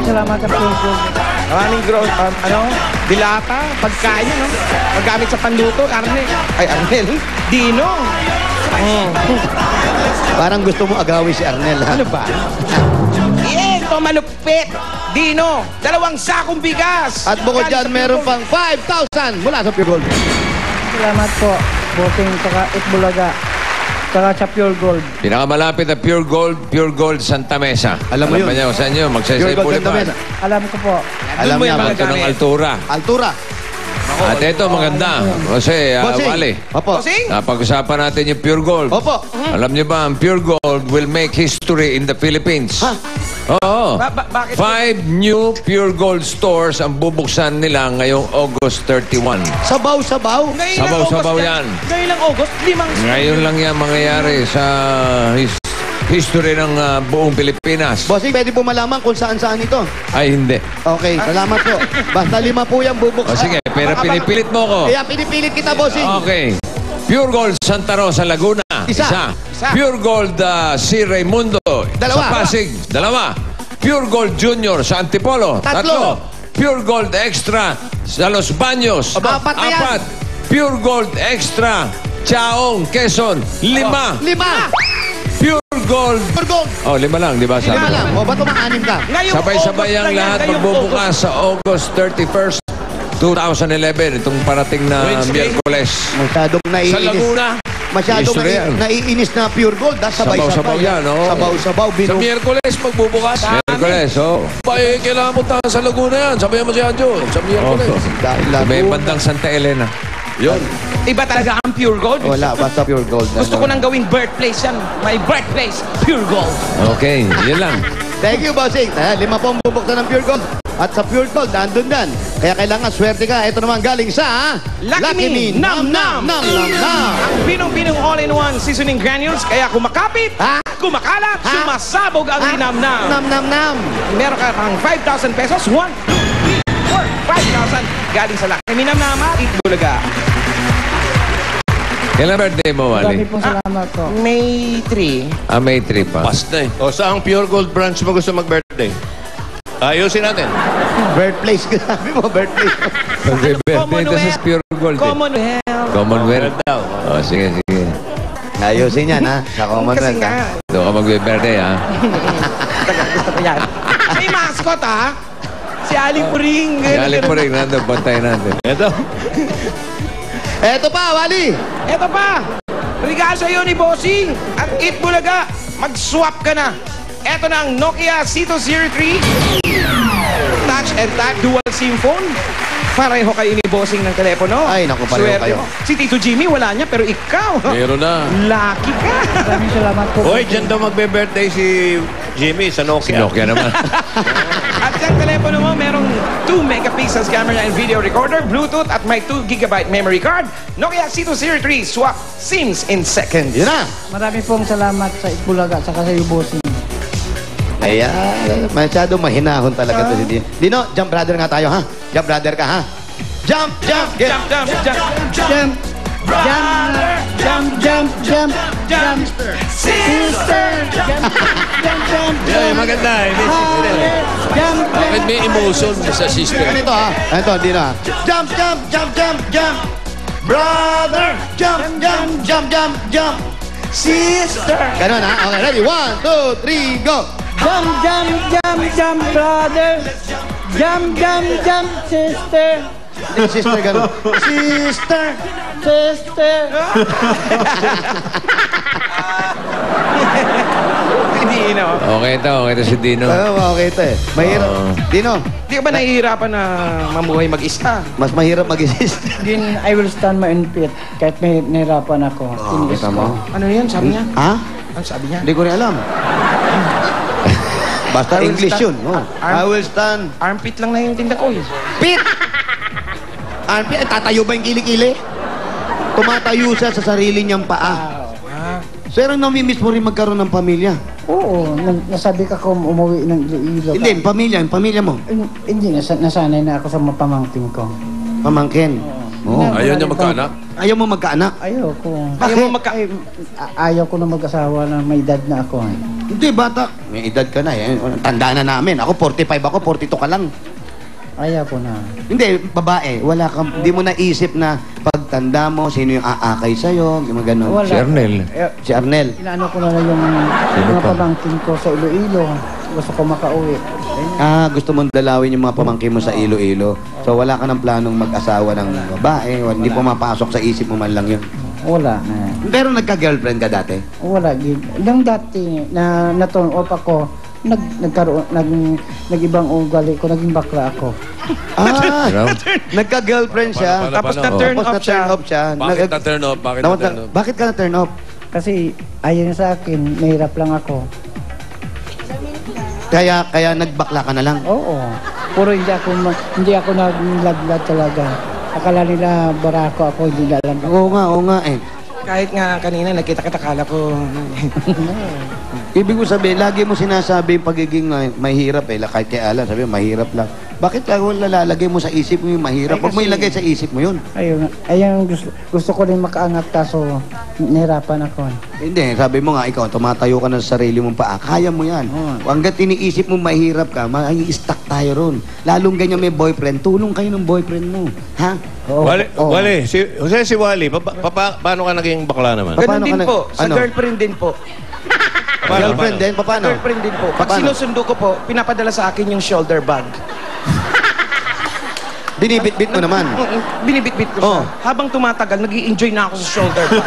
salamat sa pure gold. Maraming dilata, pagkain, no? Paggamit sa panluto, Arnel, Dino. Parang gusto mo agawin si Arnel, ha? Ano ba? Ito, malupit. Dino, 2 sakong bigas. At bukod dyan, meron pang 5,000 mula sa Pure Gold. Salamat po, bossing, saka Itbulaga, saka sa pure gold. Pinakamalapit na Pure Gold Santa Mesa. Alam mo yun. ba niya kung saan yun? Magsaysay Pure Gold Santa Boulevard. Mesa. Alam ko po. Alam mo niya, yung mga Kanto ng gamit. Altura. Altura. At ito, maganda. Kasi, Bossing. Wally, Opo. Bossing? napag-usapan natin yung Pure Gold. Opo. Alam niyo ba, ang Pure Gold will make history in the Philippines. Ha? Oo. Bakit? 5 new Pure Gold stores ang bubuksan nila ngayong August 31. Sabaw-sabaw. Sabaw-sabaw yan. Ngayon lang August, 5. Ngayon lang yan mangyayari sa history ng buong Pilipinas. Bossing, pwede po malaman kung saan-saan ito. Ay, hindi. Okay, salamat po. Basta 5 po yung bubuksan. O sige, pero pinipilit mo ko. Kaya pinipilit kita, bossing. Okay. Pure Gold Santa Rosa, Laguna. Isa. Pure Gold C. Raimundo. Dalawa. Sa Pasig. 2. Pure Gold Junior sa Antipolo. Tatlo. Pure Gold Extra sa Los Baños. Apat na yan. Pure Gold Extra Chaong, Quezon. 5. 5. Pure Gold. Pure Gold. Oh, 5 lang, di ba? 5 lang. O, ba't umaanim ka? Sabay-sabay ang lahat magbubukas sa August 31st, 2011. Itong parating na Miyerkules. Masyadong Sa naiinis. Laguna. Masyadong History yan. naiinis na Pure Gold. Sabay-sabay. Sabaw-sabaw yan, oh. Sabaw-sabaw. Sa Miyerkules, magbubukas. Miyerkules, oh. Ay, kailangan mo tayo sa Laguna yan. Sabihan mo si Anjo. Sa Miyerkules. Dahil May Laguna. bandang Santa Elena. Yun. Iba talaga ang Pure Gold. Wala, basta Pure Gold. Gusto ko nang gawing birthplace yan. My birthplace, Pure Gold. Okay, yun lang. Thank you, bossing. 5 po ang bubuksan ng Pure Gold. At sa Pure Gold, nandun dan. Kaya kailangan swerte ka. Ito naman galing sa Lucky Me Nam Nam. Nam Nam Nam. Ang pinong-pinong all-in-one seasoning granules. Kaya kumakapit, Ha? kumakalat, Ha? sumasabog ang Nam-Nam. Nam Nam Nam. Meron ka pang 5,000 pesos. 1, 2, 3, 4, 5,000. Galing sa Lucky Me Nam Nam at Itbulaga. Kailan birthday mo, Dami Wally? pong salamat po. May 3. May 3 pa. Pas na eh. O saang Pure Gold branch mo gusto mag-birthday? Ayusin natin. Birthplace ka. Sabi mo, birthplace. Mag-birthday ito sa Pure Gold. Commonwealth. Commonwealth. daw. Oh, sige, sige. Ayusin yan, ha? Sa Kasi Commonwealth, nga, ha? Doon ka mag-birthday, ha? gusto ko yan. May mascot, ha? Si Aling Pring. Galing po rin, nandun, bantayan natin. Ito. Eto pa, Wally. Eto pa. Regalo sa'yo ni Bossing. At Itbulaga, mag-swap ka na. Eto na ang Nokia C203. Touch and tap dual SIM phone. Pareho kayo ni Bossing ng telepono. Ay, naku, pareho Swerte kayo. mo. Si Tito Jimmy, wala niya, pero ikaw. Meron na. Lucky ka. Maraming salamat po. Hoy, dyan daw magbe-birthday si Jimmy sa Si Nokia. Nokia naman. At yung telepono mo, merong 2 megapixels camera and video recorder, Bluetooth, at may 2 gigabyte memory card. Nokia C203, swap SIMs in seconds. Yun na. Maraming pong salamat sa Itbulaga, saka sa iyo, bossing. Ayan, masyado mahinahon talaga to si Dino. Dino, jump brother nga tayo, ha? Jump brother ka, ha? Jump, jump, get. Jump, jump, jump, Jump, jump, jump, jump, jump, sister, jump, jump, jump, Yeah, maganda eh. May sister. jump, Bakit may emotion sa sister? Ganito, ha? Ito, Dino, ha? Jump, jump, jump, jump, jump. Brother, jump, jump, jump, jump, jump. Sister. Ganun, ha? Okay, ready? 1, 2, 3, go. jump, jump, jump, jump, brother, jump, jump, jump, sister, Hindi, sister, ganun. Sister. sister. Dino. Okay ito si Dino. Okay ito, eh. Mahirap. Dino, Di ka ba nahihirapan na mamuhay mag-isa? mas mahirap mag-insist. Din, I will stand my own feet kahit may nahirapan ako. Tiniis Kita mo? ko. Ano yun? Sabi niya? Ha? Ano sabi niya? Hindi ko rin alam. Basta I will English stand- yun. Oh. I will stand. Armpit lang na yung tinda ko eh. Pit! Armpit, tatayo ba yung kilikili? Tumatayo siya sa sarili niyang paa. Pero namimiss mo rin magkaroon ng pamilya. Oo, nasabi ka ko umuwi ng Iloilo. Hindi, yung pamilya mo. Hindi, nasanay na ako sa mga pamangkin ko. Pamangkin. Oo. Ayaw niya magkaanak? Ayaw mo magkaanak? Ayaw ko. Bakit? Ayaw ko na mag-asawa na may edad na ako. Hindi, bata. May edad ka na eh. Tanda na namin. Ako 45 ako, 42 ka lang. Ayaw ko na. Hindi, babae. Wala kang, hindi mo naisip na pagtanda mo, sino yung aakay sa'yo, yung mga ganun. Wala. Si Arnel. Si Arnel. Inaano ko na lang yung mga pa? pamangkin ko sa Iloilo. Gusto ko makauwi. Gusto mong dalawin yung mga pamangkin mo sa Iloilo. So wala ka ng planong mag-asawa ng babae. Hindi pumapasok sa isip mo man lang yun. Wala na. Pero nagka-girlfriend ka dati? Wala. Nung dati na turn off ako, nag-ibang ugali ko, naging bakla ako. Nagka-girlfriend siya. Paano? Tapos na-turn Tapos off siya. na-turn off siya. Bakit na-turn off? Bakit na-turn off? Bakit ka na-turn off? Kasi ayaw niya sa akin, mahirap lang ako. Kaya nagbakla ka na lang. Oo. Puro hindi ako naglaglag talaga. Akala nila barako ako, hindi na alam. Oo nga eh. Kahit nga kanina, nakita kita, kala ko... Ibig ko sabihin, lagi mo sinasabi yung pagiging mahirap eh. Kahit kay Alan, sabi mahirap lang. Bakit wala lalagay mo sa isip mo yung mahirap? Huwag mo ilagay sa isip mo yun. Ayun, gusto ko rin makaangat kaso nahirapan ako. Hindi, sabi mo nga, ikaw, tumatayo ka na sa sarili mong paa. Kaya mo yan. Hanggat iniisip mo mahirap ka, stuck tayo ron. Lalong ganyan may boyfriend, tulong kayo ng boyfriend mo. Ha? Oo. Wally, si Wally, paano ka naging bakla naman? Paano Ganun din ka po. Sa ano? girlfriend din po. Girlfriend din? Paano? Girlfriend din po. Pag Paano? sinusundo ko po, pinapadala sa akin yung shoulder bag. Binibit-bit mo naman. Binibit-bit ko siya. Habang tumatagal, nag-i-enjoy na ako sa shoulder bag.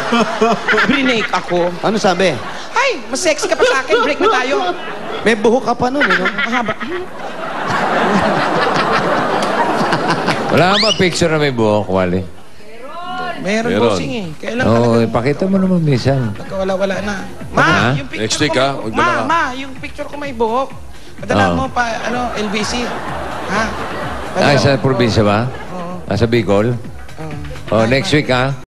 Brinake ako. Ano sabi? Ay, mas sexy ka pa sa akin. Break na tayo. May buhok ka pa nun, eh, no? Ang haba. Wala ka ba picture na may buhok, Wally? Meron Meron. bossing eh. Kailan Oo, talaga? ipakita mo naman minsan. Wala na. Ha? Ma, yung picture Next week, ko ha? may- Huwag na lang. Ma, yung picture ko may buhok. Padala Oo. mo pa, LBC. Ha? Ay, sa probinsya ba? Oo. Sa Bicol? Oo. Oh, next week, ha?